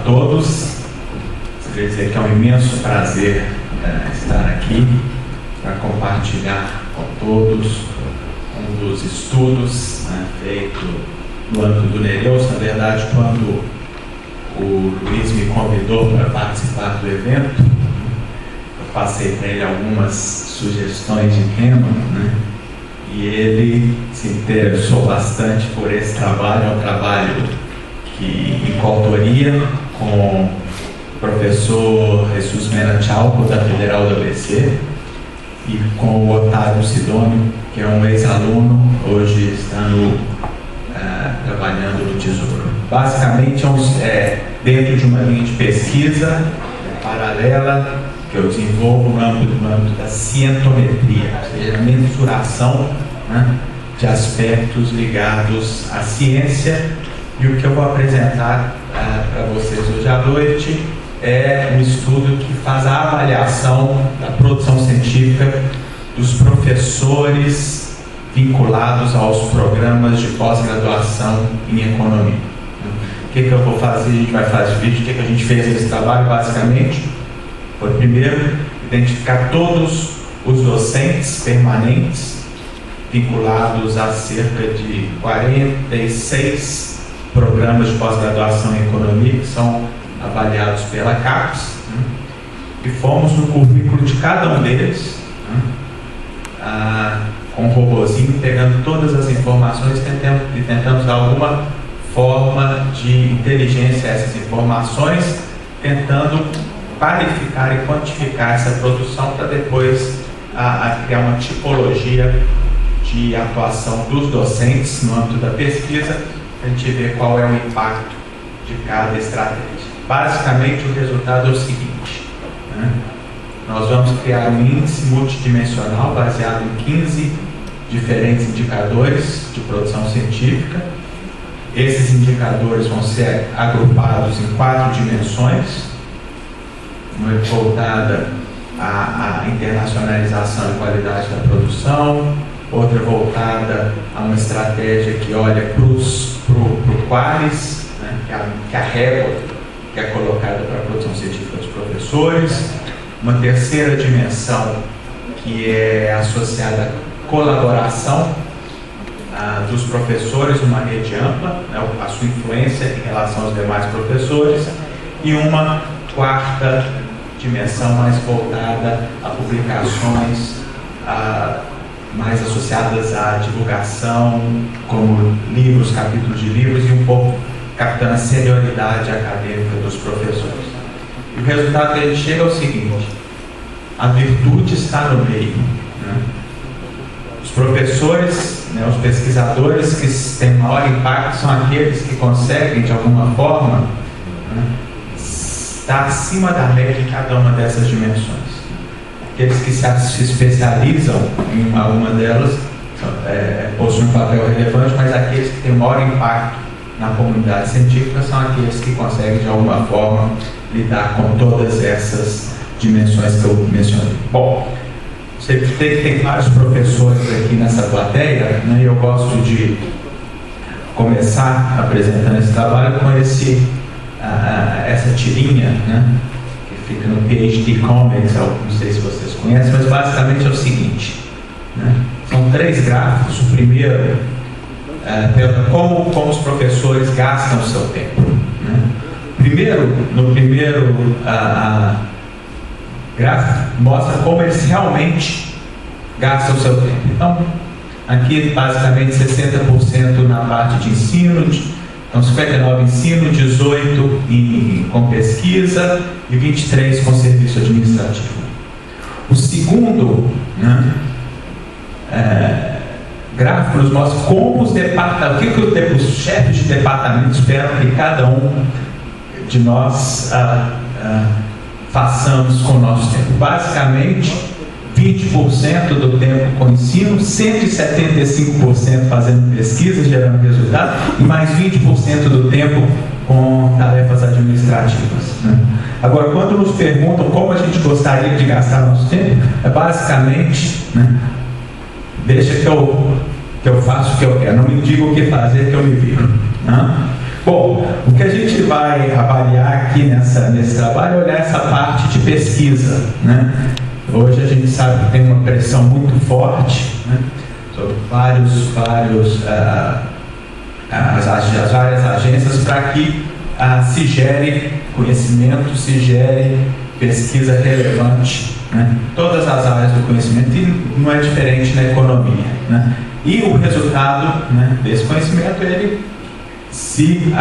todos. Queria dizer que é um imenso prazer estar aqui para compartilhar com todos um dos estudos feito no âmbito do Nereus. Na verdade, quando o Luiz me convidou para participar do evento, eu passei para ele algumas sugestões de tema, e ele se interessou bastante por esse trabalho. É um trabalho que, em coautoria com o professor Jesus Mena Chalco, da Federal do ABC, e com o Otávio Sidônio, que é um ex-aluno, hoje está trabalhando no Tesouro. Basicamente, dentro de uma linha de pesquisa paralela que eu desenvolvo no âmbito da cientometria, ou seja, a mensuração de aspectos ligados à ciência. E o que eu vou apresentar para vocês hoje à noite é um estudo que faz a avaliação da produção científica dos professores vinculados aos programas de pós-graduação em economia. O que eu vou fazer? A gente vai fazer vídeo. O que a gente fez nesse trabalho, basicamente? Foi, primeiro, identificar todos os docentes permanentes vinculados a cerca de 46 programas de pós-graduação em economia que são avaliados pela CAPES, e fomos no currículo de cada um deles, com um robozinho, pegando todas as informações e tentamos dar alguma forma de inteligência a essas informações, tentando qualificar e quantificar essa produção para depois criar uma tipologia de atuação dos docentes no âmbito da pesquisa, a gente vê qual é o impacto de cada estratégia. Basicamente, o resultado é o seguinte: nós vamos criar um índice multidimensional baseado em 15 diferentes indicadores de produção científica. Esses indicadores vão ser agrupados em 4 dimensões, uma voltada à internacionalização e qualidade da produção, outra voltada a uma estratégia que olha para o Qualis, que é a régua que é colocada para a produção científica dos professores, uma terceira dimensão que é associada à colaboração dos professores numa rede ampla, a sua influência em relação aos demais professores, e uma quarta dimensão mais voltada a publicações mais associadas à divulgação, como livros, capítulos de livros, e um pouco captando a senioridade acadêmica dos professores. E o resultado que a gente chega é o seguinte: a virtude está no meio. Os professores, os pesquisadores que têm maior impacto são aqueles que conseguem, de alguma forma, estar acima da média em cada uma dessas dimensões. Aqueles que se especializam em alguma delas possuem um papel relevante, mas aqueles que têm o maior impacto na comunidade científica são aqueles que conseguem, de alguma forma, lidar com todas essas dimensões que eu mencionei. Bom, você tem vários professores aqui nessa plateia, e eu gosto de começar apresentando esse trabalho com essa tirinha, que fica no PhD Comics. Não sei se vocês conhecem, mas basicamente é o seguinte, são 3 gráficos. O primeiro como os professores gastam o seu tempo. No primeiro gráfico mostra como eles realmente gastam o seu tempo. Então, aqui basicamente 60% na parte de ensino, então 59% ensino, 18% com pesquisa e 23% com serviço administrativo. O segundo gráfico nos mostra como os departamentos, o que os chefes de departamento esperam que cada um de nós façamos com o nosso tempo. Basicamente, 20% do tempo com ensino, 175% fazendo pesquisa, gerando resultados, e mais 20% do tempo com tarefas administrativas. Agora, quando nos perguntam como a gente gostaria de gastar nosso tempo, é basicamente, deixa que eu faço o que eu quero, não me diga o que fazer que eu me viro. Bom, o que a gente vai avaliar aqui nesse trabalho é olhar essa parte de pesquisa, né? Hoje a gente sabe que tem uma pressão muito forte, né, sobre as várias agências para que se gere conhecimento, se gere pesquisa relevante, né, todas as áreas do conhecimento, e não é diferente na economia, né? E o resultado, né, desse conhecimento, ele se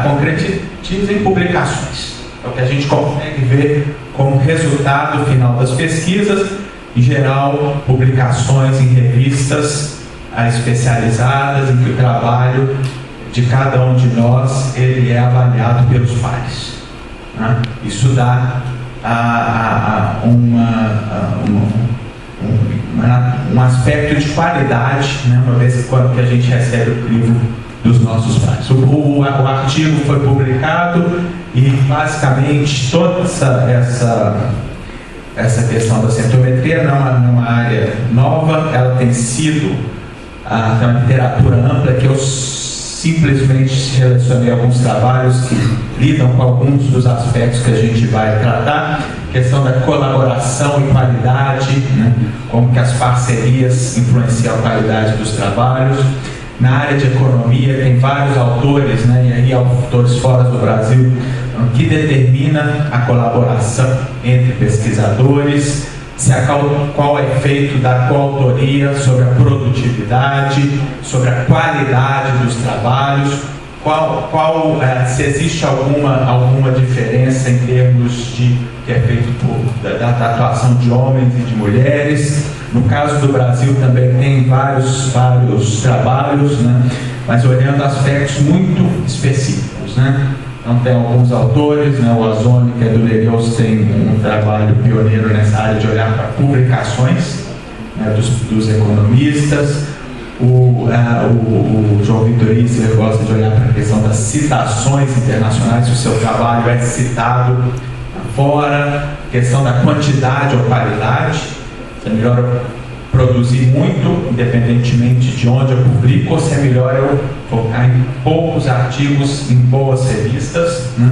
concretiza em publicações. É o que a gente consegue ver como resultado final das pesquisas, em geral, publicações em revistas especializadas, em que o trabalho de cada um de nós ele é avaliado pelos pares, né? Isso dá um aspecto de qualidade, né, uma vez que a gente recebe o crivo dos nossos pares. O artigo foi publicado e basicamente toda essa questão da centrometria não é uma área nova, ela tem sido tem uma literatura ampla, que eu simplesmente selecionei alguns trabalhos que lidam com alguns dos aspectos que a gente vai tratar, questão da colaboração e qualidade, né, como que as parcerias influenciam a qualidade dos trabalhos. Na área de economia tem vários autores, né, e aí autores fora do Brasil, que determina a colaboração entre pesquisadores, qual é o efeito da coautoria sobre a produtividade, sobre a qualidade dos trabalhos, se existe alguma diferença em termos de que é feito da atuação de homens e de mulheres. No caso do Brasil também tem vários trabalhos, né, mas olhando aspectos muito específicos, né. Então tem alguns autores, né, o Ozoni, que é do Nereus, tem um trabalho pioneiro nessa área de olhar para publicações, né, dos economistas. O João Vitor Isler gosta de olhar para a questão das citações internacionais, se o seu trabalho é citado fora, questão da quantidade ou qualidade, se é melhor produzir muito, independentemente de onde eu publico, ou se é melhor eu focar em poucos artigos, em boas revistas, né?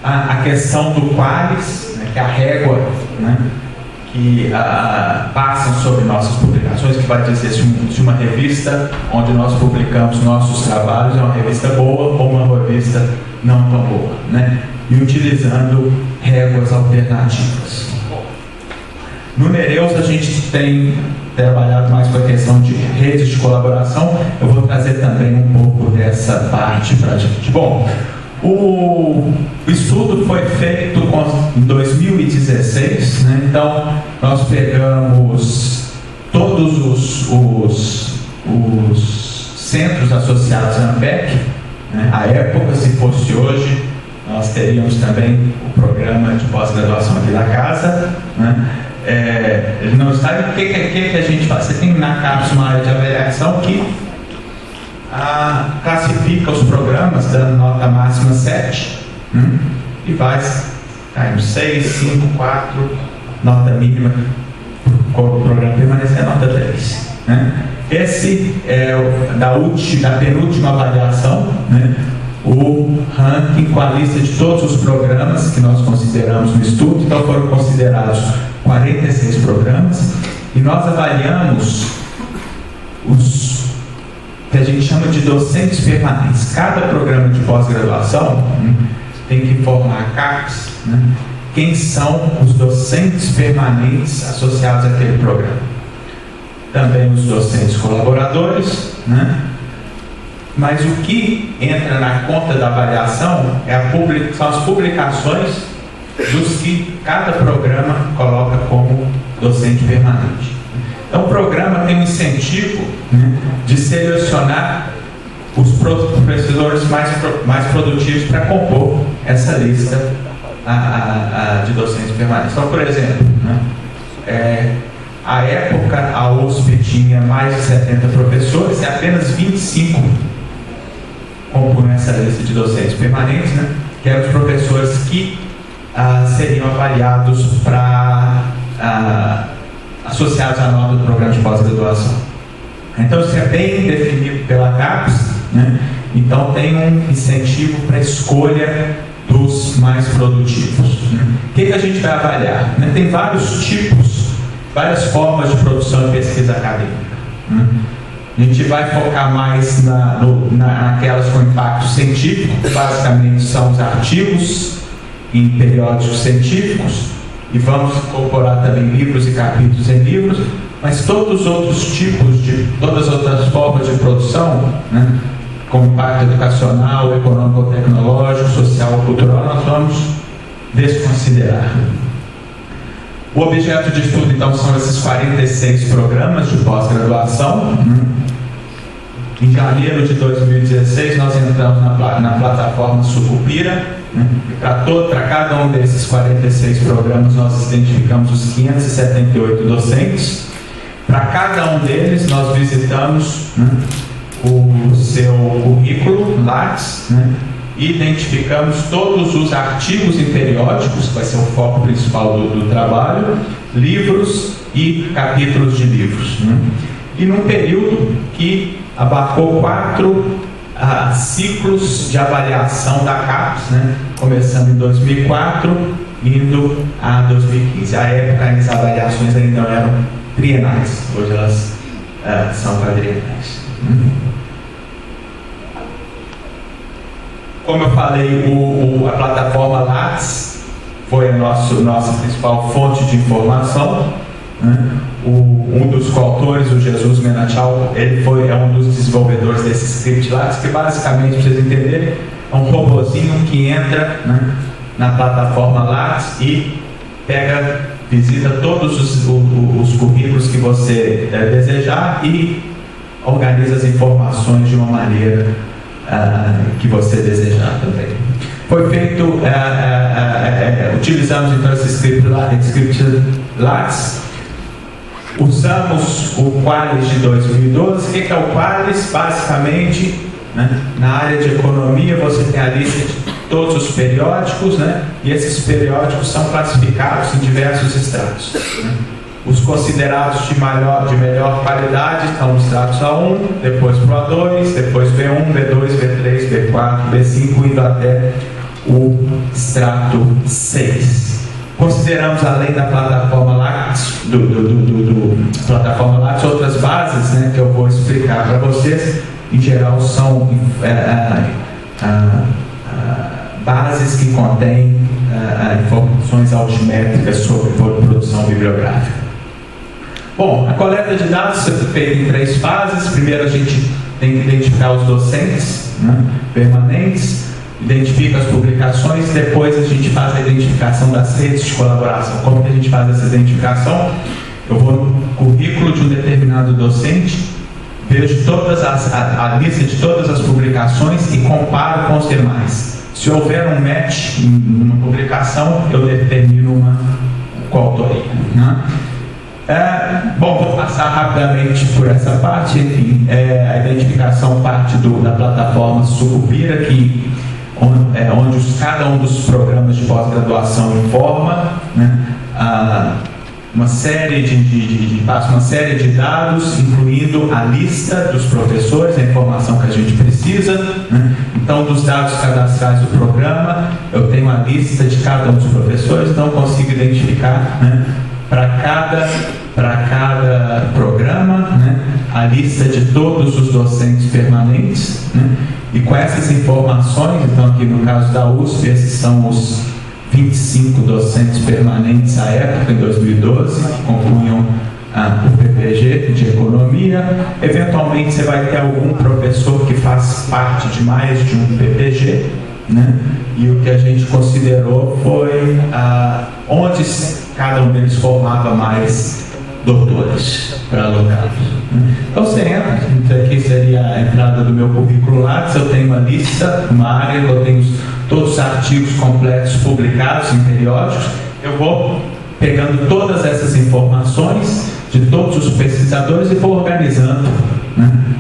A questão do qualis, né, que é a régua, né, que passam sobre nossas publicações, que vai dizer se uma revista onde nós publicamos nossos trabalhos é uma revista boa ou uma revista não tão boa, né? E utilizando réguas alternativas. No Nereus a gente tem trabalhado mais com a questão de redes de colaboração. Eu vou trazer também um pouco dessa parte para a gente. Bom, o estudo foi feito em 2016, né? Então nós pegamos todos os centros associados à ANPEC, né? À época, se fosse hoje, nós teríamos também o programa de pós-graduação aqui da casa, né? Ele não está. O que a gente faz? Você tem na CAPES uma área de avaliação que classifica os programas, dando nota máxima 7, e vai caindo 6, 5, 4, nota mínima, o programa permanecer nota 3. Né? Esse é da penúltima avaliação, né? O ranking com a lista de todos os programas que nós consideramos no estudo. Então foram considerados 46 programas e nós avaliamos os que a gente chama de docentes permanentes. Cada programa de pós-graduação tem que informar a CAPES, né, quem são os docentes permanentes associados àquele programa. Também os docentes colaboradores, né? Mas o que entra na conta da avaliação são as publicações dos que cada programa coloca como docente permanente. Então o programa tem um incentivo, né, de selecionar os professores mais produtivos para compor essa lista de docentes permanentes. Então, por exemplo, né, à época a USP tinha mais de 70 professores e apenas 25 compõem essa lista de docentes permanentes, né, que eram os professores que seriam avaliados associados à nota do programa de pós-graduação. Então isso é bem definido pela CAPES, né? Então tem um incentivo para a escolha dos mais produtivos. O que a gente vai avaliar? Tem vários tipos, várias formas de produção e pesquisa acadêmica. A gente vai focar mais naquelas com impacto científico, que basicamente são os artigos em periódicos científicos, e vamos incorporar também livros e capítulos em livros, mas todos os outros tipos, todas as outras formas de produção, com impacto educacional, econômico, tecnológico, social, cultural, nós vamos desconsiderar. O objeto de estudo, então, são esses 46 programas de pós-graduação. Em janeiro de 2016, nós entramos na plataforma Sucupira. Para cada um desses 46 programas, nós identificamos os 578 docentes. Para cada um deles, nós visitamos o seu currículo, Lattes, e identificamos todos os artigos em periódicos, que vai ser o foco principal do trabalho, livros e capítulos de livros. E num período que abarcou 4 ciclos de avaliação da CAPES, começando em 2004, indo a 2015. À época, as avaliações ainda não eram trienais, hoje elas são quadrienais. Como eu falei, a plataforma Lattes foi a nossa principal fonte de informação. Um dos coautores, o Jesus Menachal, ele é um dos desenvolvedores desse script Lattes, que basicamente, para vocês entenderem, é um robozinho que entra na plataforma Lattes e visita todos os currículos que você desejar e organiza as informações de uma maneira que você desejar também. Foi feito, utilizamos então esse script Lattes, usamos o Qualis de 2012. O que é o Qualis? Basicamente, na área de economia, você tem a lista de todos os periódicos, e esses periódicos são classificados em diversos estratos. Os considerados de melhor qualidade estão no estrato A1, depois para o A2, depois B1, B2, B3, B4, B5, indo até o estrato 6. Consideramos, além da plataforma Lattes, plataforma Lattes, outras bases, que eu vou explicar para vocês. Em geral, são bases que contêm informações altimétricas sobre produção bibliográfica. Bom, a coleta de dados é feita em 3 fases. Primeiro, a gente tem que identificar os docentes permanentes, identifica as publicações, depois a gente faz a identificação das redes de colaboração. Como que a gente faz essa identificação? Eu vou no currículo de um determinado docente, vejo a lista de todas as publicações e comparo com os demais. Se houver um match em uma publicação, eu determino uma coautoria. Bom, vou passar rapidamente por essa parte. Enfim, a identificação parte da plataforma Sucupira, onde cada um dos programas de pós-graduação informa uma série de dados, incluindo a lista dos professores, a informação que a gente precisa. Então, dos dados cadastrais do programa, eu tenho a lista de cada um dos professores, então consigo identificar para cada programa a lista de todos os docentes permanentes. E com essas informações, então aqui no caso da USP, esses são os 25 docentes permanentes à época, em 2012, que compunham o PPG de Economia. Eventualmente você vai ter algum professor que faz parte de mais de um PPG, e o que a gente considerou foi onde cada um deles formava mais doutores para alocá-los. Então você entra, aqui seria a entrada do meu currículo Lattes, eu tenho uma lista, uma área, eu tenho todos os artigos completos publicados em periódicos. Eu vou pegando todas essas informações de todos os pesquisadores e vou organizando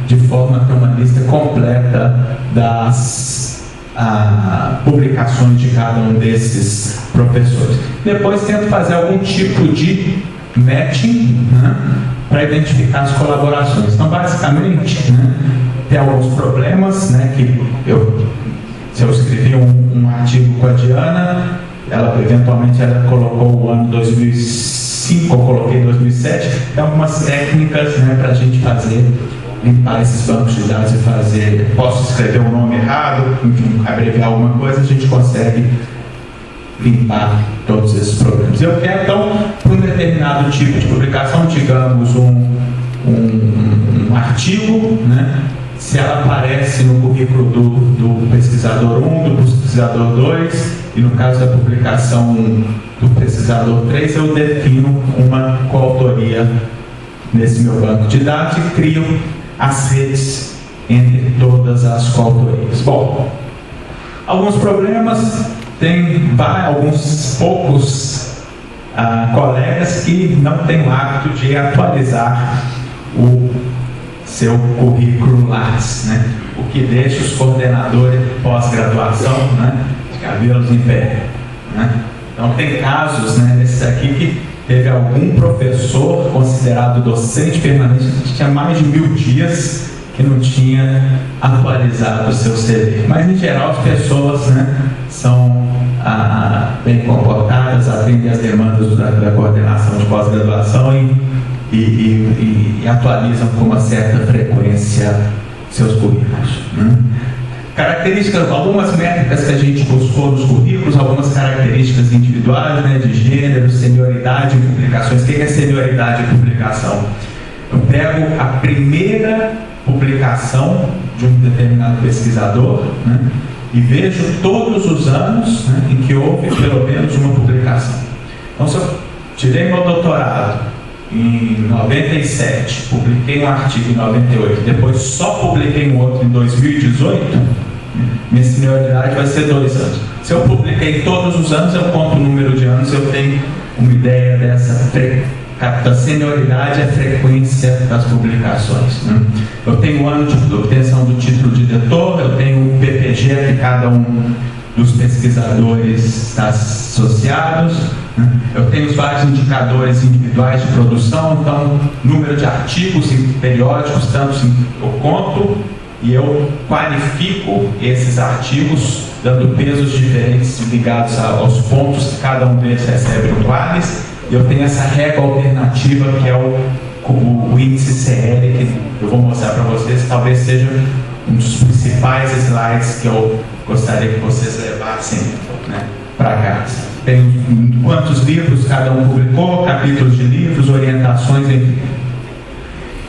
de forma a ter uma lista completa das publicações de cada um desses professores. Depois tento fazer algum tipo de matching para identificar as colaborações. Então, basicamente, tem alguns problemas que se eu escrevi um artigo com a Diana, eventualmente ela colocou o ano 2005, eu coloquei 2007, tem algumas técnicas, né, para a gente limpar esses bancos de dados e fazer, posso escrever um nome errado, enfim, abreviar alguma coisa, a gente consegue limpar todos esses problemas. Eu quero, então, para um determinado tipo de publicação, digamos um artigo, né, se ela aparece no currículo do pesquisador 1, do pesquisador 2, e no caso da publicação do pesquisador 3, eu defino uma coautoria nesse meu banco de dados e crio as redes entre todas as coautorias. Bom, alguns problemas, tem alguns poucos colegas que não têm o hábito de atualizar o seu currículo Lattes, né? O que deixa os coordenadores de pós-graduação, né, de cabelos em pé, né? Então tem casos, né, desses aqui que teve algum professor considerado docente permanente que tinha mais de 1000 dias que não tinha atualizado o seu CV. Mas em geral as pessoas, né, são bem comportadas, atendem às demandas da coordenação de pós-graduação e atualizam com uma certa frequência seus currículos, né? Características, algumas métricas que a gente buscou nos currículos, algumas características individuais, né, de gênero, senioridade em publicações. O que é senioridade em publicação? Eu pego a primeira publicação de um determinado pesquisador, né, e vejo todos os anos, né, em que houve pelo menos uma publicação. Então, se eu tirei meu doutorado em 97, publiquei um artigo em 98, depois só publiquei um outro em 2018, minha senioridade vai ser 2 anos. Se eu publiquei todos os anos, eu conto o número de anos, eu tenho uma ideia da senioridade e a frequência das publicações, né? Eu tenho o ano de obtenção do título de doutor, eu tenho o PPG que cada um dos pesquisadores está associados, né? Eu tenho os vários indicadores individuais de produção, então número de artigos em periódicos, tanto eu conto e eu qualifico esses artigos dando pesos diferentes ligados aos pontos que cada um deles recebe no Qualis. E eu tenho essa régua alternativa que é o índice CL, que eu vou mostrar para vocês, talvez seja um dos principais slides que eu gostaria que vocês levassem, né, para casa. Tem quantos livros cada um publicou, capítulos de livros, orientações, enfim.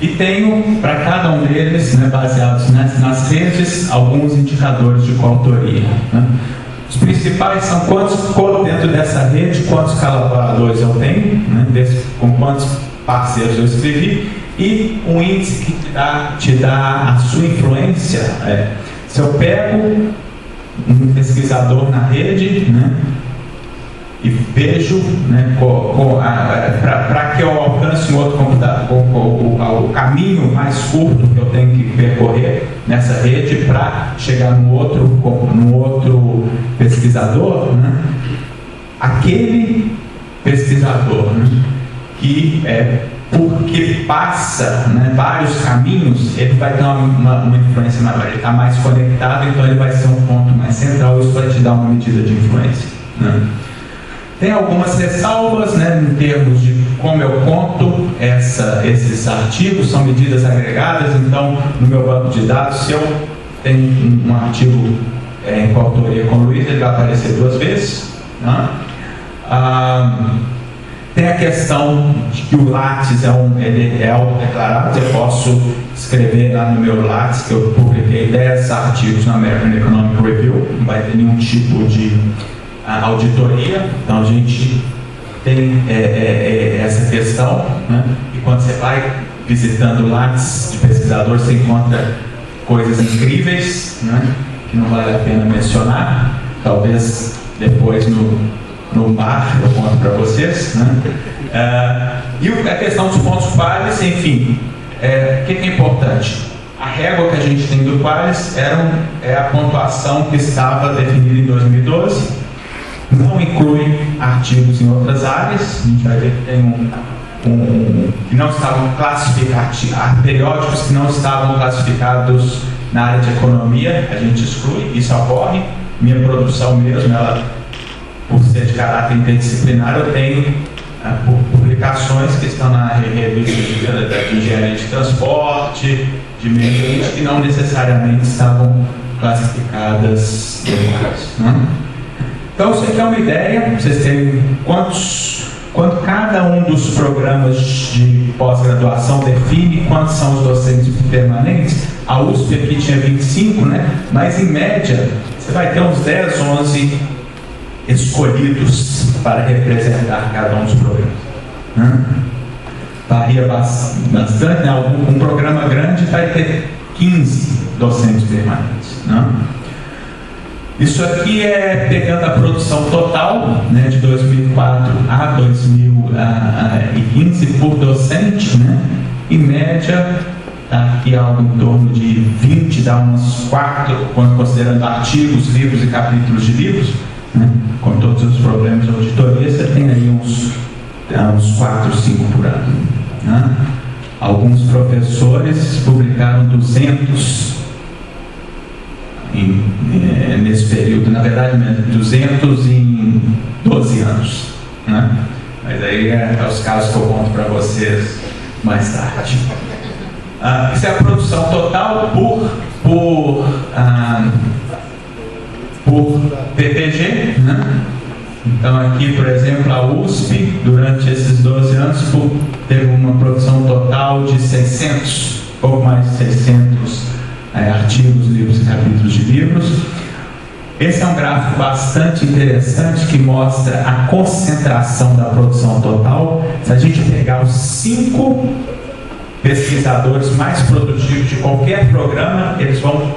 E tenho para cada um deles, né, baseados nas redes, alguns indicadores de coautoria, né? Os principais são dentro dessa rede, quantos colaboradores eu tenho, né, com quantos parceiros eu escrevi, e um índice que te dá a sua influência. Se eu pego um pesquisador na rede, né, e vejo, né, para que eu alcance um outro computador, o caminho mais curto que eu tenho que percorrer nessa rede para chegar no outro pesquisador, né, aquele pesquisador, né, que porque passa, né, vários caminhos, ele vai ter uma influência maior, ele está mais conectado, então ele vai ser um ponto mais central, isso vai te dar uma medida de influência, né? Tem algumas ressalvas, né, em termos de como eu conto esses artigos, são medidas agregadas. Então, no meu banco de dados, se eu tenho um artigo em coautoria com o Luiz, ele vai aparecer 2 vezes, né? Tem a questão de que o Lattes ele é autodeclarado. Eu posso escrever lá no meu Lattes que eu publiquei 10 artigos na American Economic Review, não vai ter nenhum tipo de auditoria. Então a gente tem essa questão, né? E quando você vai visitando Lattes de pesquisador, você encontra coisas incríveis, né, que não vale a pena mencionar. Talvez depois no bar eu conto para vocês, né? E a questão dos pontos Qualis, enfim, o que é importante? A régua que a gente tem do Qualis é a pontuação que estava definida em 2012. Não inclui artigos em outras áreas. A gente vai ver que tem que não estavam classificados, periódicos que não estavam classificados na área de economia, a gente exclui, isso ocorre. minha produção mesmo, ela, por ser de caráter interdisciplinar, eu tenho publicações que estão na revista de engenharia de transporte, de meio ambiente, que não necessariamente estavam classificadas depois, né? Então, isso aqui é uma ideia, vocês terem quanto cada um dos programas de pós-graduação define quantos são os docentes permanentes. A USP aqui tinha 25, né? Mas em média, você vai ter uns 10, 11 escolhidos para representar cada um dos programas, né? Varia bastante, né? Um programa grande vai ter 15 docentes permanentes, né? Isso aqui é pegando a produção total, né, de 2004 a 2015 por docente, né? Em média, aqui algo em torno de 20, dá umas 4, considerando artigos, livros e capítulos de livros, né? Com todos os problemas de auditoria, você tem aí uns 4, 5 por ano, né? Alguns professores publicaram 200 nesse período, na verdade 200 em 12 anos, né? Mas aí é os casos que eu conto para vocês mais tarde. Isso é a produção total por PPG, né? Então aqui, por exemplo, a USP, durante esses 12 anos, teve uma produção total de 600, pouco mais de 600 artigos, livros e capítulos de livros. Esse é um gráfico bastante interessante que mostra a concentração da produção total. Se a gente pegar os 5 pesquisadores mais produtivos de qualquer programa, eles vão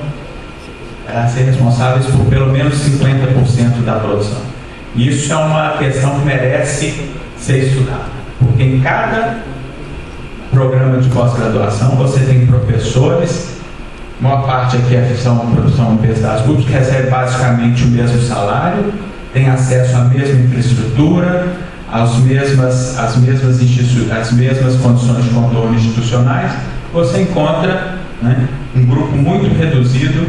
ser responsáveis por pelo menos 50% da produção. E isso é uma questão que merece ser estudada, porque em cada programa de pós-graduação você tem professores. A maior parte aqui são universidades públicas, que recebe basicamente o mesmo salário, tem acesso à mesma infraestrutura, às mesmas condições de contorno institucionais. Você encontra, né, um grupo muito reduzido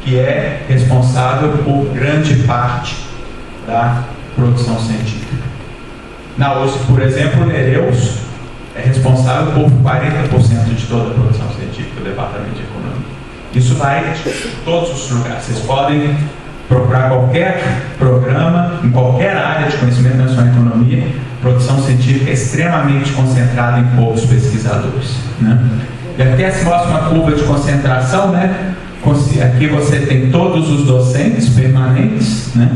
que é responsável por grande parte da produção científica. Na USP, por exemplo, o Nereus é responsável por 40% de toda a produção científica do Departamento de Economia. Isso vai em todos os lugares. Vocês podem procurar qualquer programa, em qualquer área de conhecimento nacional em economia. Produção científica é extremamente concentrada em poucos pesquisadores, né? E aqui se mostra uma curva de concentração, né? Aqui você tem todos os docentes permanentes, né?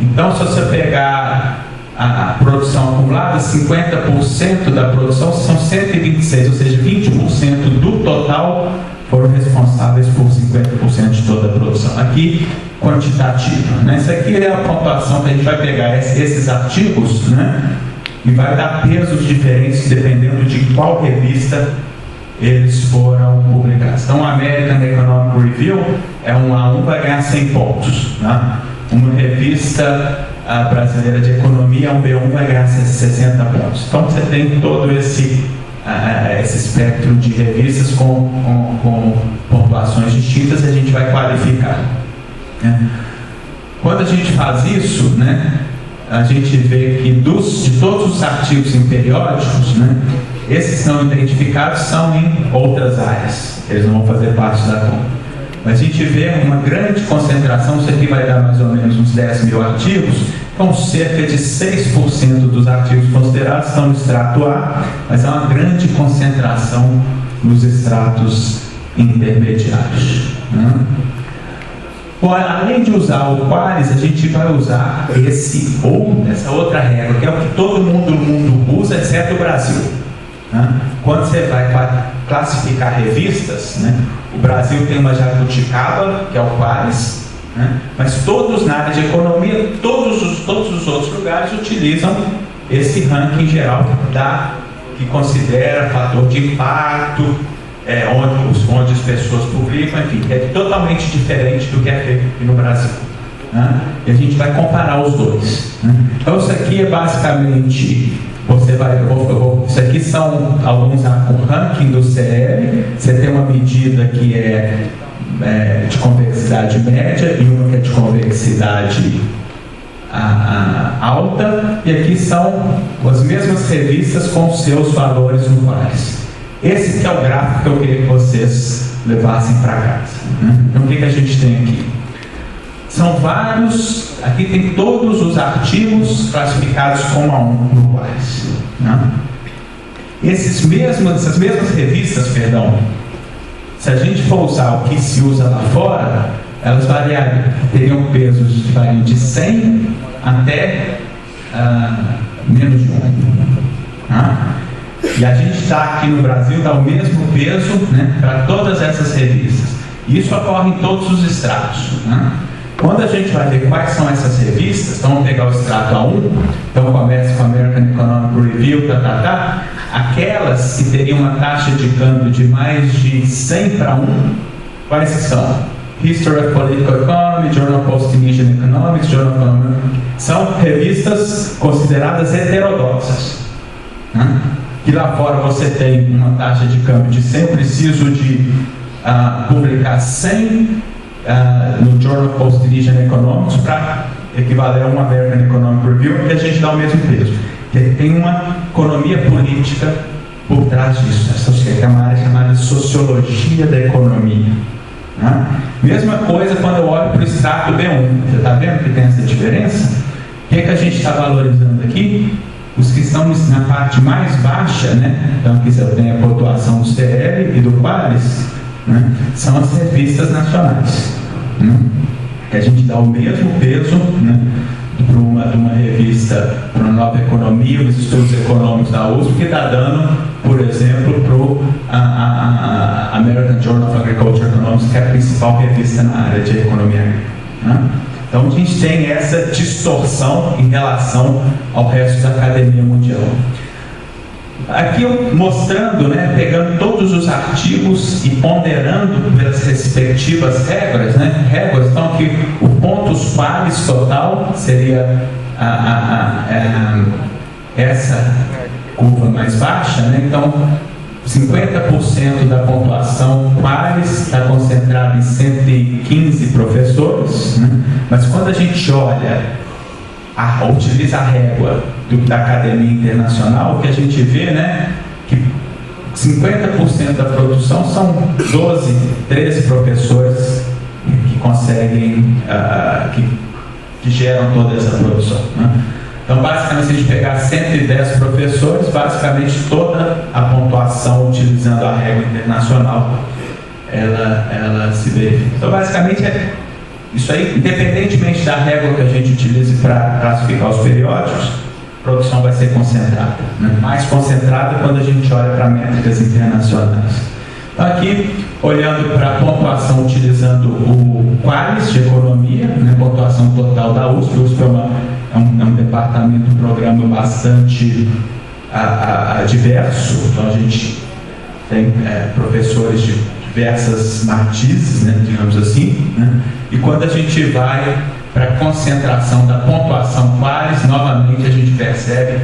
Então, se você pegar a produção acumulada, 50% da produção são 126, ou seja, 20% do total foram responsáveis por 50% de toda a produção. Aqui, quantitativa, né? Isso aqui é a pontuação que a gente vai pegar esses artigos, né? E vai dar pesos diferentes dependendo de qual revista eles foram publicados. Então, a American Economic Review é um A1, vai ganhar 100 pontos, né? Uma revista brasileira de economia, um B1, vai ganhar 60 pontos. Então, você tem todo esse espectro de revistas com pontuações distintas, a gente vai qualificar, né? Quando a gente faz isso, né, a gente vê que de todos os artigos em periódicos, né, esses não identificados são em outras áreas, eles não vão fazer parte da conta. Mas a gente vê uma grande concentração, isso aqui vai dar mais ou menos uns 10 mil artigos, então cerca de 6% dos artigos considerados estão no extrato A, mas há uma grande concentração nos extratos intermediários, né? Bom, além de usar o Qualis, a gente vai usar essa outra regra, que é o que todo mundo no mundo usa, exceto o Brasil, né? Quando você vai classificar revistas, né, o Brasil tem uma jabuticaba, que é o Qualis, né, mas todos na área de economia, todos os outros lugares utilizam esse ranking geral que considera fator de impacto, onde as pessoas publicam, enfim, que é totalmente diferente do que é feito aqui no Brasil, né? E a gente vai comparar os dois, né? Então isso aqui é basicamente, isso aqui são alguns, o ranking do CL, você tem uma medida que é de convexidade média e uma que é de convexidade alta, e aqui são as mesmas revistas com seus valores no Qualis. Esse que é o gráfico que eu queria que vocês levassem para casa. Então, o que a gente tem aqui? São vários, aqui tem todos os artigos classificados como A1 no Qualis. Essas mesmas revistas, se a gente for usar o que se usa lá fora, elas teriam pesos que variam de 100 até menos de 1. E a gente está aqui no Brasil, dá o mesmo peso, né, para todas essas revistas. E isso ocorre em todos os estratos. Quando a gente vai ver quais são essas revistas, então vamos pegar o extrato A1, então começa com a American Economic Review, aquelas que teriam uma taxa de câmbio de mais de 100 para 1, quais são? History of Political Economy, Journal of Post-Keynesian Economics, Journal of Economics, são revistas consideradas heterodoxas. Que lá fora você tem uma taxa de câmbio de 100, preciso de publicar 100 no Journal of Post-Keynesian Economics para equivaler a uma American Economic Review, que a gente dá o mesmo peso. Tem uma economia política por trás disso. Essa é uma área chamada de sociologia da economia. Mesma coisa quando eu olho para o extrato B1. Você está vendo que tem essa diferença? O que a gente está valorizando aqui? Os que estão na parte mais baixa, né? Então aqui você tem a pontuação do CL e do Qualis, né? São as revistas nacionais, né? Que a gente dá o mesmo peso, né, para uma revista, para uma Nova Economia, os estudos econômicos da USP, que está dando, por exemplo, para a American Journal of Agricultural Economics, que é a principal revista na área de economia agrícola, né? Então a gente tem essa distorção em relação ao resto da academia mundial. Aqui eu mostrando, né, pegando todos os artigos e ponderando pelas respectivas regras, né? Regras, então aqui o pontos pares total seria essa curva mais baixa, né? Então 50% da pontuação pares está concentrada em 115 professores, né? Mas quando a gente olha, utiliza a régua da academia internacional, o que a gente vê, né, que 50% da produção são 12, 13 professores que conseguem, que geram toda essa produção, né? Então, basicamente, se a gente pegar 110 professores, basicamente toda a pontuação utilizando a régua internacional, ela se verifica. Então, basicamente, isso aí, independentemente da régua que a gente utilize para classificar os periódicos, a produção vai ser concentrada, né? Mais concentrada quando a gente olha para métricas internacionais. Então, aqui, olhando para a pontuação utilizando o Qualis de economia, né, pontuação total da USP. A USP é um departamento, um programa bastante diverso. Então, a gente tem professores de diversas matizes, né, digamos assim, né? E quando a gente vai para a concentração da pontuação Qualis, novamente a gente percebe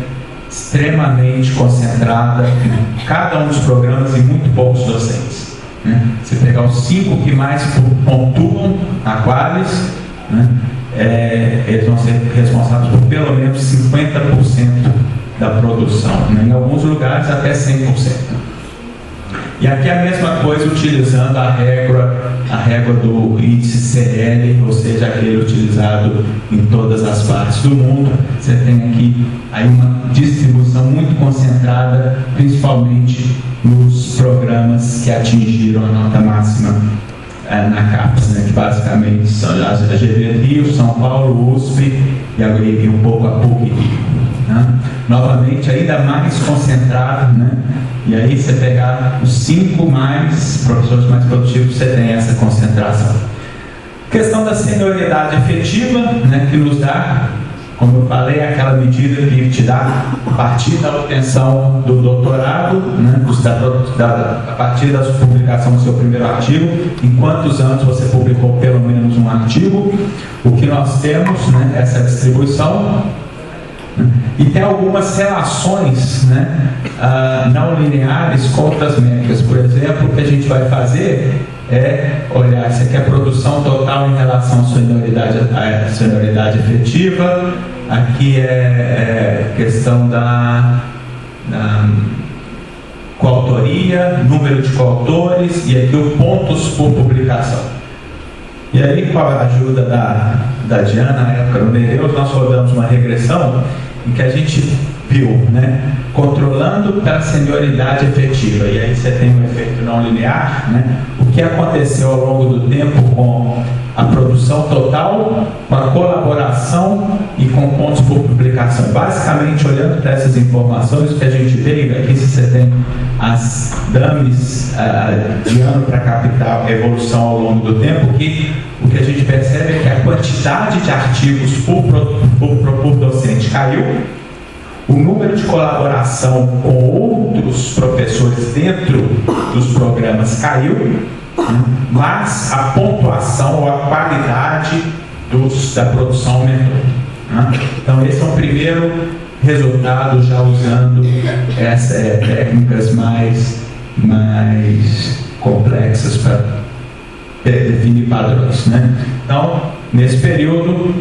extremamente concentrada em cada um dos programas e muito poucos docentes, né? Se pegar os 5 que mais pontuam a Qualis, né, eles vão ser responsáveis por pelo menos 50% da produção, né? Em alguns lugares até 100%. E aqui a mesma coisa utilizando a régua do índice CL, ou seja, aquele utilizado em todas as partes do mundo. Você tem aqui aí uma distribuição muito concentrada, principalmente nos programas que atingiram a nota máxima na CAPES, né, que basicamente são a GV Rio, São Paulo, USP e um pouco a PUC-Rio, né? Novamente, ainda mais concentrado, né? E aí você pegar os 5 professores mais produtivos, você tem essa concentração. Questão da senioridade efetiva, né, que nos dá, como eu falei, aquela medida que te dá a partir da obtenção do doutorado, né, a partir da publicação do seu primeiro artigo, em quantos anos você publicou pelo menos um artigo. O que nós temos, né, essa distribuição. E tem algumas relações, né, não lineares com outras métricas. Por exemplo, o que a gente vai fazer é olhar, isso aqui é a produção total em relação à senioridade efetiva, aqui é questão da coautoria, número de coautores, e aqui o pontos por publicação. E aí, com a ajuda da Diana, na época no Nereus, nós rodamos uma regressão em que a gente viu, né, controlando pela senioridade efetiva, e aí você tem um efeito não linear, né, o que aconteceu ao longo do tempo com a produção total, com a colaboração e com pontos por publicação. Basicamente, olhando para essas informações, o que a gente veio aqui, se você tem as dummies de ano para captar a evolução ao longo do tempo, que o que a gente percebe é que a quantidade de artigos por docente caiu, o número de colaboração com outros professores dentro dos programas caiu, mas a pontuação ou a qualidade da produção aumentou. Então, esse é o primeiro resultado, já usando essas técnicas mais complexas para definir padrões, né? Então, nesse período,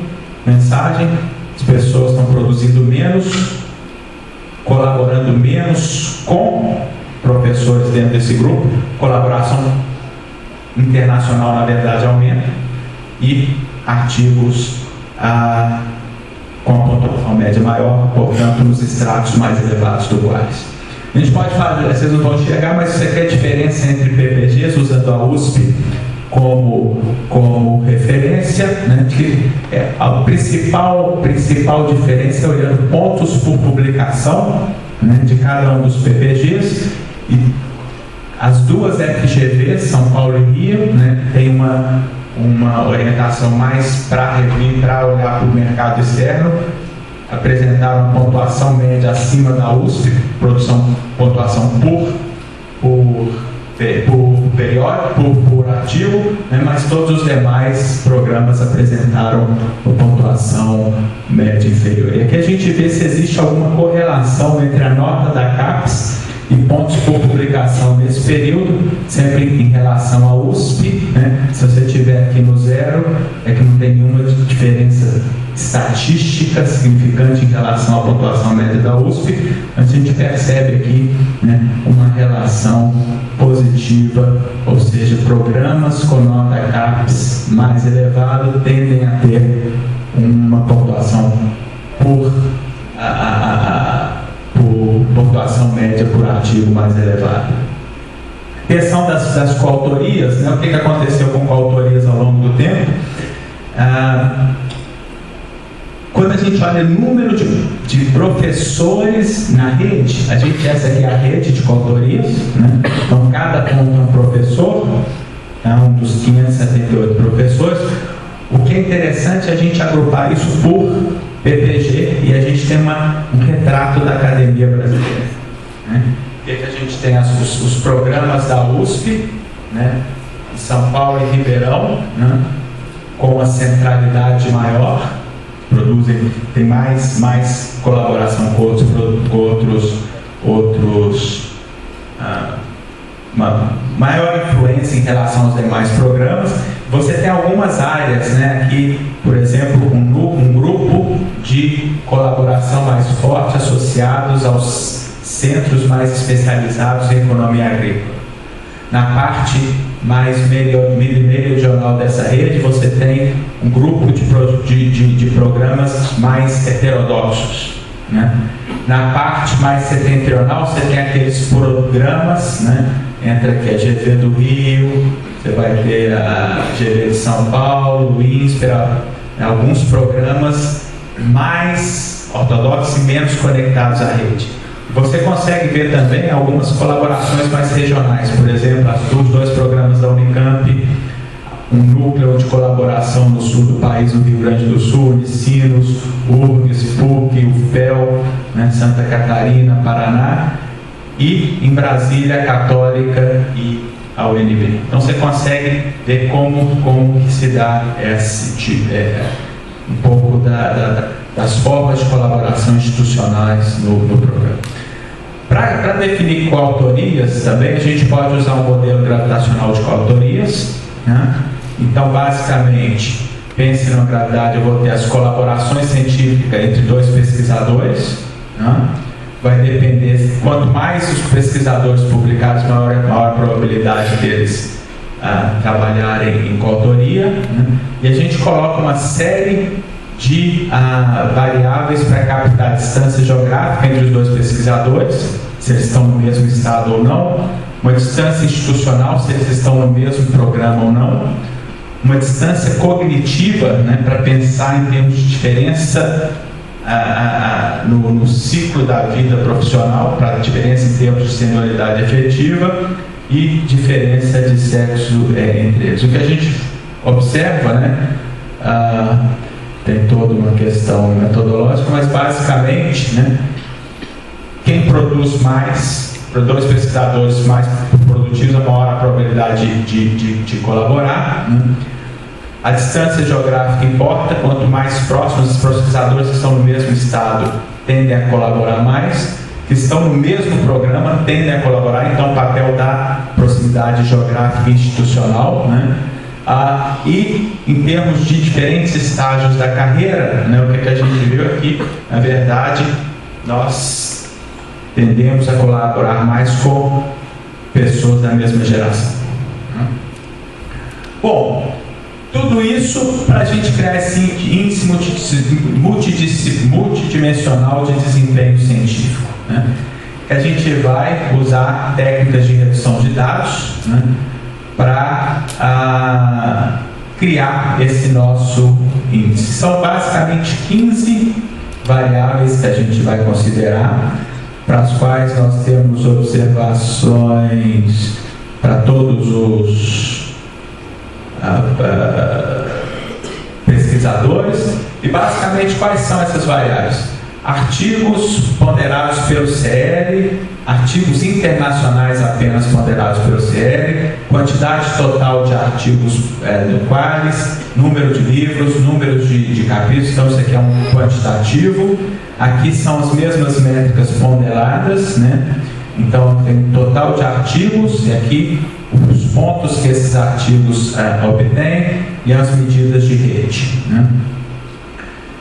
mensagem: as pessoas estão produzindo menos, colaborando menos com professores dentro desse grupo, colaboração internacional, na verdade, aumenta, e artigos com a pontuação média maior, portanto, nos estratos mais elevados do Qualis. A gente pode fazer, vocês não vão enxergar, mas isso aqui é a diferença entre PPGs, usando a USP como referência, né, que a principal diferença é olhando pontos por publicação, né, de cada um dos PPGs, e as duas FGVs, São Paulo e Rio, né, tem uma orientação mais para olhar para o mercado externo, apresentaram uma pontuação média acima da USP, pontuação por periódico, por artigo, né, mas todos os demais programas apresentaram uma pontuação média inferior. E aqui a gente vê se existe alguma correlação entre a nota da CAPES e pontos por publicação nesse período, sempre em relação à USP, né? Se você estiver aqui no zero, é que não tem nenhuma diferença estatística significante em relação à pontuação média da USP, mas a gente percebe aqui, né, uma relação positiva, ou seja, programas com nota CAPES mais elevada tendem a ter uma pontuação por pontuação média por artigo mais elevada. Questão das coautorias, né? O que aconteceu com coautorias ao longo do tempo? Quando a gente olha o número de professores na rede, essa aqui é a rede de coautorias, né? Então cada ponto é um professor, um dos 578 professores. O que é interessante é a gente agrupar isso por PPG, e a gente tem um retrato da academia brasileira, né? Que a gente tem os programas da USP, né, São Paulo e Ribeirão, né, com a centralidade maior, tem mais colaboração com outros uma maior influência em relação aos demais programas. Você tem algumas áreas, né, aqui, por exemplo, um grupo de colaboração mais forte associados aos centros mais especializados em economia agrícola. Na parte mais meridional dessa rede, você tem um grupo de programas mais heterodoxos, né? Na parte mais setentrional, você tem aqueles programas, né? Entra aqui a GV do Rio, você vai ter a GV de São Paulo, o INSPER, alguns programas mais ortodoxos e menos conectados à rede. Você consegue ver também algumas colaborações mais regionais, por exemplo, os dois programas da Unicamp, um núcleo de colaboração no sul do país, no Rio Grande do Sul, Unicinos, URGS, PUC, UFPEL, né, Santa Catarina, Paraná, e em Brasília, a Católica e a UNB. Então você consegue ver como que se dá um pouco das formas de colaboração institucionais no programa. Para Para definir coautorias também, a gente pode usar um modelo gravitacional de coautorias, né? Então, basicamente, pense na gravidade, eu vou ter as colaborações científicas entre dois pesquisadores, né? Vai depender, quanto mais os pesquisadores publicados, maior a probabilidade deles trabalharem em coautoria, né? E a gente coloca uma série de variáveis para captar a distância geográfica entre os dois pesquisadores, se eles estão no mesmo estado ou não, uma distância institucional, se eles estão no mesmo programa ou não, uma distância cognitiva, né, para pensar em termos de diferença no ciclo da vida profissional, para diferença em termos de senioridade efetiva e diferença de sexo entre eles. O que a gente observa, né, tem toda uma questão metodológica, mas basicamente, né, quem produz mais, para dois pesquisadores mais produtivos, a maior a probabilidade de colaborar, né? A distância geográfica importa, quanto mais próximos os pesquisadores que estão no mesmo estado tendem a colaborar mais, que estão no mesmo programa tendem a colaborar, então o papel da proximidade geográfica e institucional, né? E em termos de diferentes estágios da carreira, né, o que a gente viu aqui, na verdade, nós tendemos a colaborar mais com pessoas da mesma geração. Bom, tudo isso para a gente criar esse índice multidimensional de desempenho científico, né? Que a gente vai usar técnicas de redução de dados, né, para criar esse nosso índice. São basicamente 15 variáveis que a gente vai considerar, para as quais nós temos observações para todos os pesquisadores. E basicamente quais são essas variáveis? Artigos ponderados pelo CL, artigos internacionais apenas ponderados pelo CL, quantidade total de artigos do Qualis, número de livros, número de capítulos. Então isso aqui é um quantitativo. Aqui são as mesmas métricas ponderadas, né? Então tem um total de artigos, e aqui os pontos que esses artigos obtêm e as medidas de rede, né?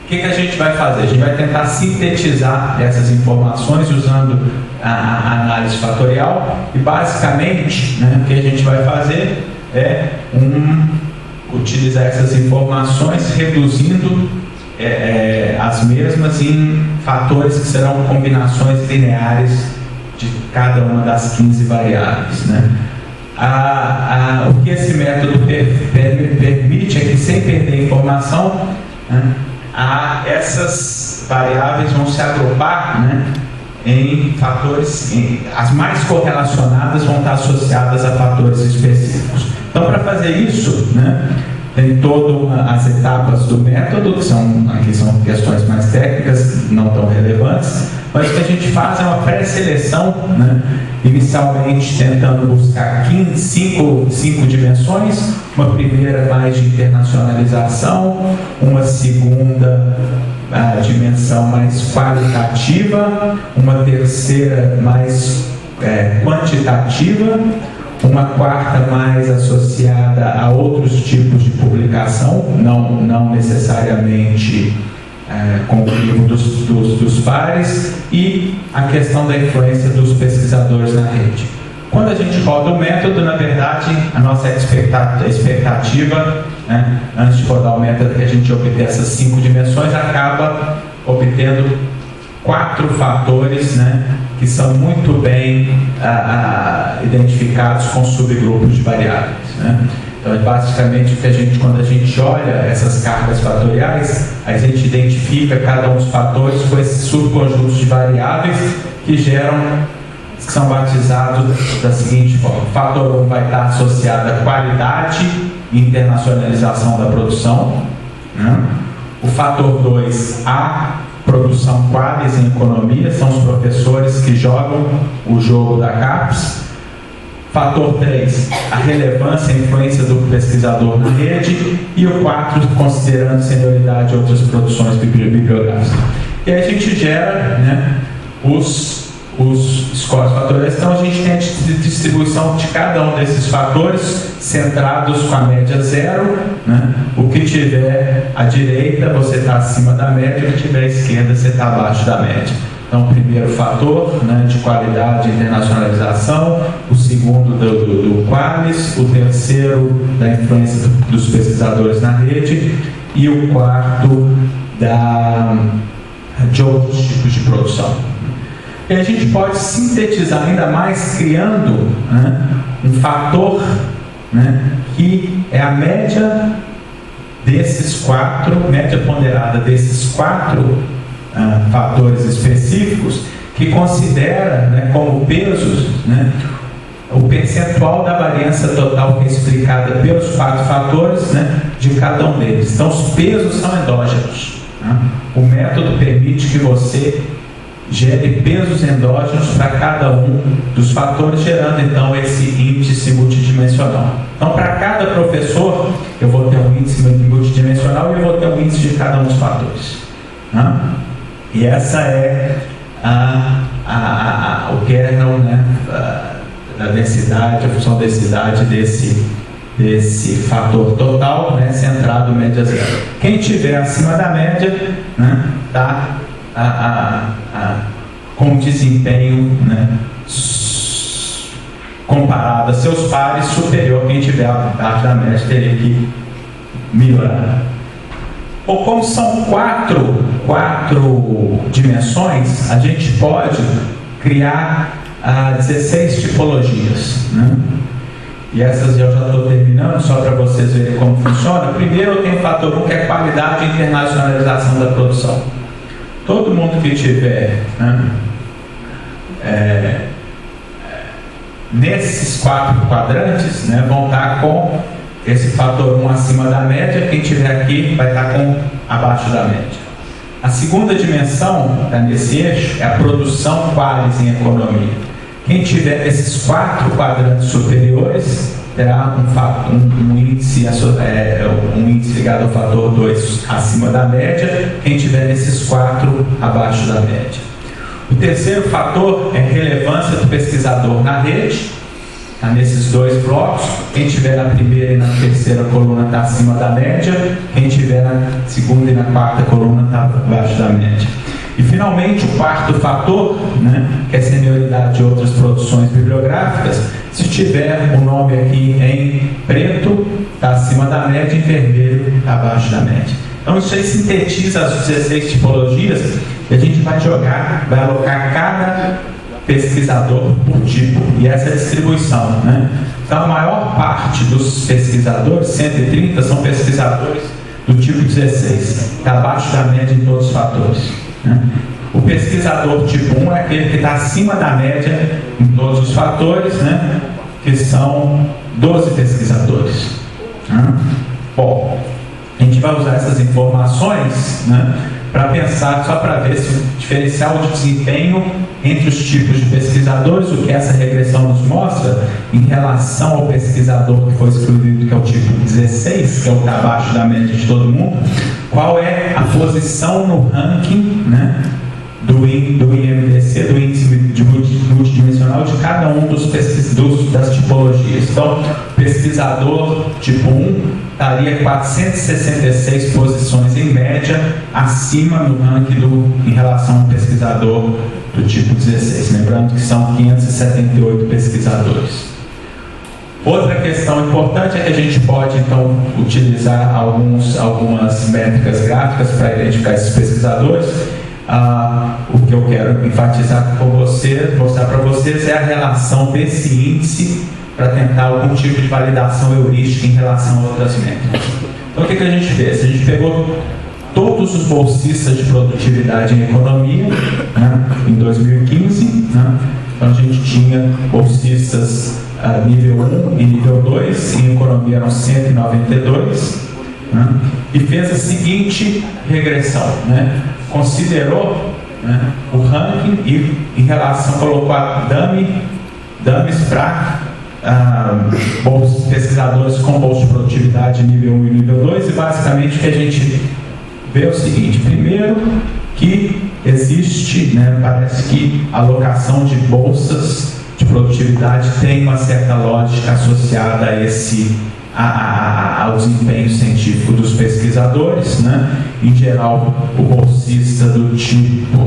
O que a gente vai fazer? A gente vai tentar sintetizar essas informações usando a análise fatorial, e basicamente, né, o que a gente vai fazer é utilizar essas informações reduzindo as mesmas em fatores que serão combinações lineares de cada uma das 15 variáveis, né? O que esse método permite é que, sem perder informação, né, essas variáveis vão se agrupar, né, em fatores, as mais correlacionadas vão estar associadas a fatores específicos. Então, para fazer isso, né, tem todas as etapas do método, que aqui são questões mais técnicas, não tão relevantes, mas o que a gente faz é uma pré-seleção, né, inicialmente tentando buscar 5 dimensões, uma primeira mais de internacionalização, uma segunda dimensão mais qualitativa, uma terceira mais quantitativa, uma quarta mais associada a outros tipos de publicação, não necessariamente com o livro dos pares, e a questão da influência dos pesquisadores na rede. Quando a gente roda o método, na verdade, a nossa expectativa, né, antes de rodar o método, que a gente obter essas 5 dimensões, acaba obtendo 4 fatores, né, que são muito bem identificados com subgrupos de variáveis, né? Então, basicamente, quando a gente olha essas cargas fatoriais, a gente identifica cada um dos fatores com esses subconjuntos de variáveis que são batizados da seguinte forma: o fator 1 vai estar associado à qualidade e internacionalização da produção, né? O fator 2, a produção Qualis em economia, são os professores que jogam o jogo da CAPES. Fator 3, a relevância e influência do pesquisador na rede. E o 4, considerando senioridade e outras produções bibliográficas. E aí a gente gera, né, os os scores fatoriais. Então a gente tem a distribuição de cada um desses fatores centrados com a média zero, né? O que tiver à direita você está acima da média, o que tiver à esquerda você está abaixo da média. Então o primeiro fator, né, de qualidade e internacionalização, o segundo do Qualis, o terceiro da influência dos pesquisadores na rede e o quarto de outros tipos de produção. E a gente pode sintetizar ainda mais criando, né, um fator, né, que é a média desses quatro, média ponderada desses quatro fatores específicos, que considera, né, como pesos, né, o percentual da variância total que é explicada pelos quatro fatores, né, de cada um deles. Então os pesos são endógenos, né? O método permite que você gere pesos endógenos para cada um dos fatores, gerando então esse índice multidimensional. Então, para cada professor, eu vou ter um índice multidimensional e eu vou ter um índice de cada um dos fatores, né? E essa é o kernel, né, da densidade, a função da densidade desse fator total, né, centrado em média zero. Quem estiver acima da média, né, está com um desempenho, né, comparado a seus pares superior. Quem estiver abaixo da média teria que melhorar. Ou como são quatro dimensões, a gente pode criar 16 tipologias, né? E essas eu já estou terminando, só para vocês verem como funciona. Primeiro eu tenho o fator 1, que é qualidade e internacionalização da produção. Todo mundo que tiver, né, nesses quatro quadrantes, né, vão estar com esse fator 1 acima da média. Quem tiver aqui vai estar com abaixo da média. A segunda dimensão, está nesse eixo, é a produção Qualis em economia. Quem tiver esses quatro quadrantes superiores terá um índice ligado ao fator 2 acima da média. Quem tiver nesses quatro abaixo da média. O terceiro fator é relevância do pesquisador na rede. Está nesses dois blocos. Quem tiver na primeira e na terceira coluna está acima da média. Quem tiver na segunda e na quarta coluna está abaixo da média. E finalmente o quarto fator, né, que é a senioridade de outras produções bibliográficas. Se tiver o nome aqui em preto, está acima da média, em vermelho está abaixo da média. Então isso aí sintetiza as 16 tipologias e a gente vai alocar cada pesquisador por tipo, e essa é a distribuição, né? Então a maior parte dos pesquisadores, 130, são pesquisadores do tipo 16, está abaixo da média em todos os fatores, né? O pesquisador tipo 1 é aquele que está acima da média em todos os fatores, né? Que são 12 pesquisadores, né? Bom, a gente vai usar essas informações, né, para pensar, só para ver se o diferencial de desempenho entre os tipos de pesquisadores, o que essa regressão nos mostra em relação ao pesquisador que foi excluído, que é o tipo 16, que é o que está abaixo da média de todo mundo, qual é a posição no ranking, né, do IMDC, do índice multidimensional de cada um das tipologias. Então, pesquisador tipo 1 estaria 466 posições em média acima no ranking em relação ao pesquisador do tipo 16. Lembrando que são 578 pesquisadores. Outra questão importante é que a gente pode, então, utilizar algumas métricas gráficas para identificar esses pesquisadores. O que eu quero enfatizar com vocês, mostrar para vocês, é a relação desse índice para tentar algum tipo de validação heurística em relação a outras métricas. Então o que a gente fez? A gente pegou todos os bolsistas de produtividade em economia, né, em 2015, né? Então a gente tinha bolsistas nível 1 e nível 2, em economia eram 192, né? E fez a seguinte regressão, né? Considerou, né, o ranking e em relação, colocou a dummies para pesquisadores com bolsa de produtividade nível 1 e nível 2, e basicamente o que a gente vê o seguinte: primeiro, que existe, né, parece que a alocação de bolsas de produtividade tem uma certa lógica associada ao desempenho científico dos pesquisadores, né? Em geral, o bolsista do tipo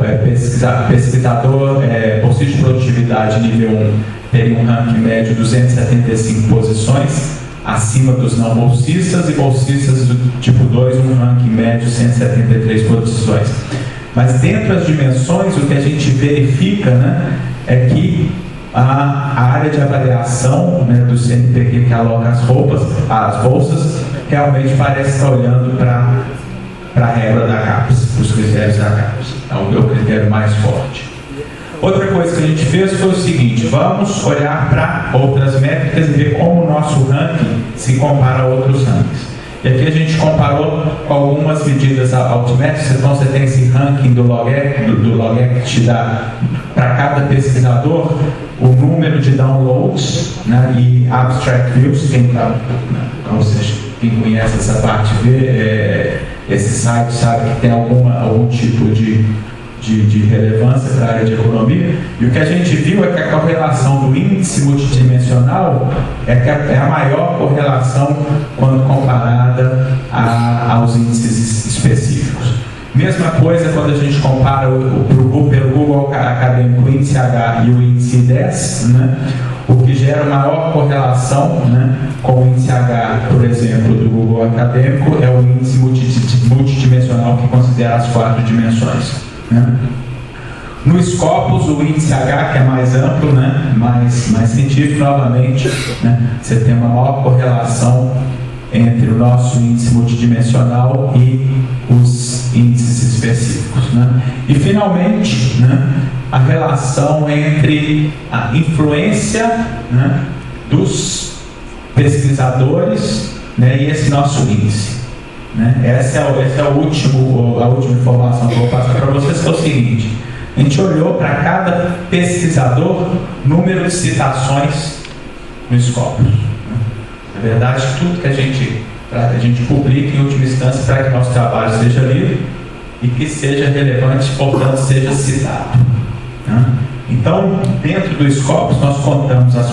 pesquisador, bolsista de produtividade nível 1 teria um ranking médio de 275 posições acima dos não bolsistas, e bolsistas do tipo 2 um ranking médio de 173 posições. Mas dentro das dimensões, o que a gente verifica, né, é que a área de avaliação, né, do CNPq que aloca as bolsas, realmente parece estar olhando para a regra da CAPES, os critérios da CAPES. É o critério mais forte. Outra coisa que a gente fez foi o seguinte: vamos olhar para outras métricas e ver como o nosso ranking se compara a outros rankings. E aqui a gente comparou com algumas medidas altimétricas. Então você tem esse ranking do LOGEC que te dá para cada pesquisador o número de downloads, né, e abstract views. Quem conhece essa parte vê esse site sabe que tem algum tipo de relevância para a área de economia. E o que a gente viu é que a correlação do índice multidimensional é a maior correlação quando comparada aos índices específicos. Mesma coisa quando a gente compara pelo Google Acadêmico o índice H e o índice I10, né? O que gera maior correlação, né, com o índice H, por exemplo, do Google Acadêmico, é o índice multidimensional que considera as 4 dimensões. No Scopus, o índice H, que é mais amplo, né, mais científico, novamente, né, você tem uma maior correlação entre o nosso índice multidimensional e os índices específicos, né? E finalmente, né, a relação entre a influência, né, dos pesquisadores, né, e esse nosso índice. Essa é a última informação que eu vou passar para vocês, que é o seguinte: a gente olhou para cada pesquisador número de citações no Scopus. Na verdade, tudo que a gente publica em última instância para que nosso trabalho seja lido e que seja relevante, portanto, seja citado. Então, dentro do Scopus, nós contamos as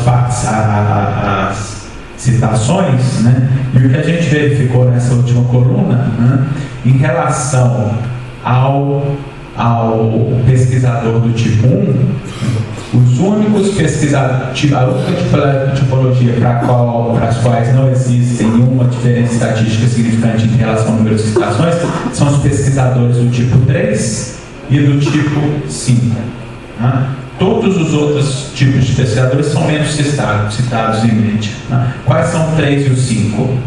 citações, né? E o que a gente verificou nessa última coluna, né, em relação ao pesquisador do tipo 1, os únicos pesquisadores, a única tipologia para as quais não existe nenhuma diferença estatística significante em relação ao número de citações são os pesquisadores do tipo 3 e do tipo 5. Né? Todos os outros tipos de pesquisadores são menos citados em média. Né? Quais são o 3 e o 5?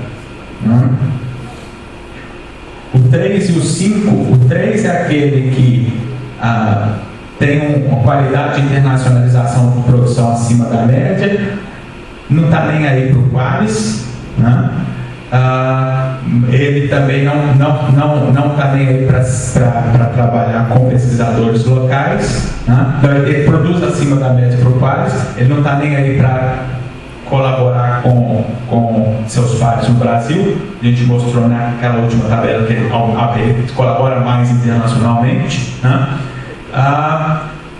O 3 e o 5, o 3 é aquele que tem uma qualidade de internacionalização de produção acima da média, não está nem aí para o Qualis, né? Ele também não está nem aí para trabalhar com pesquisadores locais, né? Então ele produz acima da média para o Qualis, ele não está nem aí para colaborar com seus pares no Brasil. A gente mostrou naquela última tabela que ele colabora mais internacionalmente, né?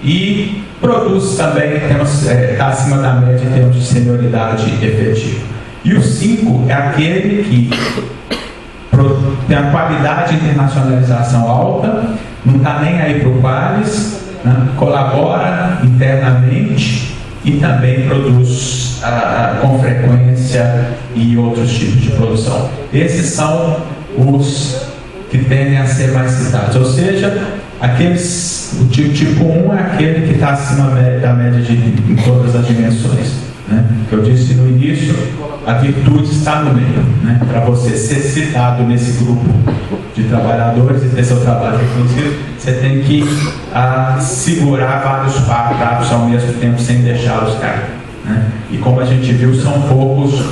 E produz também, está acima da média em termos de senioridade efetiva. E o 5 é aquele que tem a qualidade de internacionalização alta, não está nem aí para o Qualis, né? Colabora internamente e também produz com frequência e outros tipos de produção. Esses são os que tendem a ser mais citados, ou seja, o tipo 1 é aquele que está acima da média em todas as dimensões, né? Que eu disse no início, a virtude está no meio, né? Para você ser citado nesse grupo de trabalhadores e ter seu trabalho reconhecido, você tem que segurar vários pratos ao mesmo tempo sem deixá-los cair, né? E como a gente viu, são poucos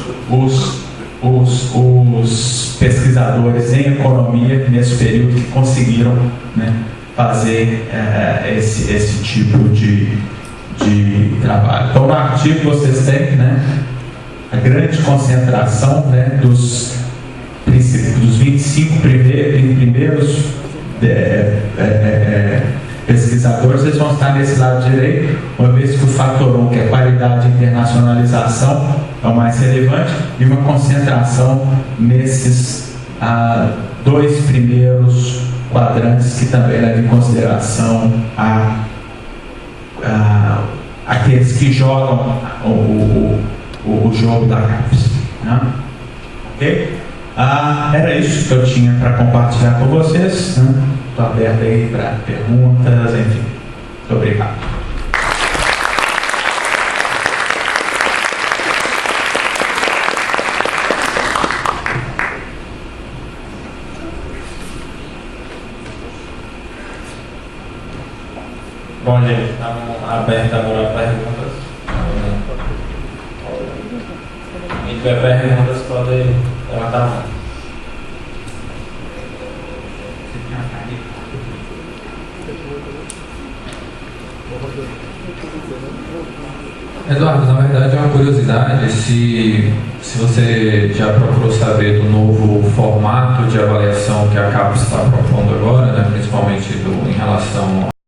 os pesquisadores em economia nesse período que conseguiram, né, fazer esse tipo de trabalho. Então, no artigo vocês têm, né, a grande concentração, né, dos dos 25 primeiros pesquisadores, eles vão estar nesse lado direito, uma vez que o fator 1, que é qualidade e internacionalização, é o mais relevante, e uma concentração nesses dois primeiros quadrantes, que também levam em consideração aqueles que jogam o jogo da CAPES. Né? Ok? Era isso que eu tinha para compartilhar com vocês. Estou aberto aí para perguntas, enfim. Muito obrigado. Bom, gente, estamos abertos agora a perguntas. Quem tiver perguntas pode levantar a mão. Eduardo, na verdade é uma curiosidade se você já procurou saber do novo formato de avaliação que a CAPES está propondo agora, né, principalmente em relação